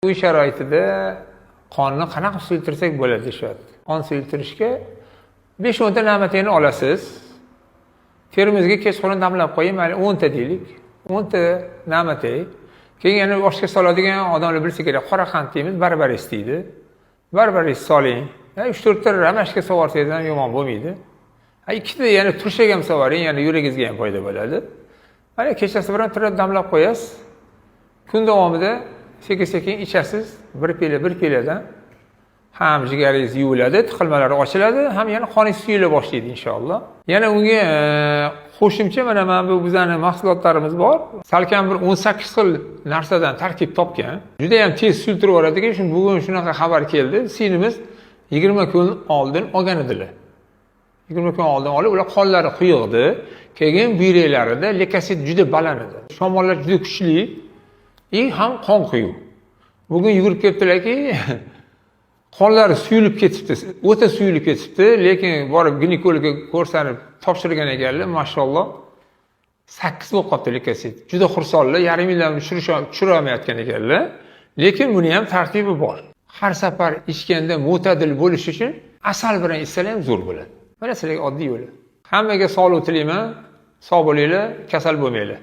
Uy sharoitida qonni qanaqa suyultirsak bo'ladi deyapti. Qon suyultirishga 5-10 ta na'matini olasiz. Terimizga kechqurun damlab qo'ying, mayli 10 ta deylik. 10 ta na'matay. Keyin yana oshga soladigan odamlar bilsa kerak, qora qand deymiz, barbaris deydi. Barbaris soling. 3-4 ta ramashga sovarsangiz ham yomon bo'lmaydi. 2 ta yana turshak ham sovaring, yana yuragingizga ham foyda bo'ladi. Mana kechasi bilan turib damlab qo'yasiz. Kun davomida sekin-sekin ichasiz, bir piyoladan ham jigaringiz yuviladi, tiqilmalari ochiladi, ham yana qoningiz suyula boshlaydi inshaalloh. Yana unga qo'shimcha mana bu bizning mahsulotlarimiz bor. Salkam bir 18 xil narsadan tarkib topgan. Juda ham tez suyultirib yuboradigan, bugun shunaqa xabar keldi. Sinimiz 20 kun oldin olgan edilar. 20 kun oldin olib, ular qonlari quyuqdi. Keyin buyraklarida leykosit juda baland edi. Shamollar juda kuchli. Ham qon quyuq. Bugun yugurib kelibdilarki, qonlari suyulib ketibdi, o'ta suyulib ketibdi, lekin borib ginekologga ko'rsanib topshirgan ekanlar, mashalloh 8 bo'lib qolibdi leykosit. Juda xursandlar, yarim yildan tushira olmayotgan ekanlar, lekin buni ham tartibi bor. Har safar ichganda mo'tadil bo'lish uchun asal bilan ichsalar ham zo'r bo'ladi. Mana sizlarga oddiy yo'li. Hammaga sog'lik tilayman, sog' bo'linglar, kasal bo'lmanglar.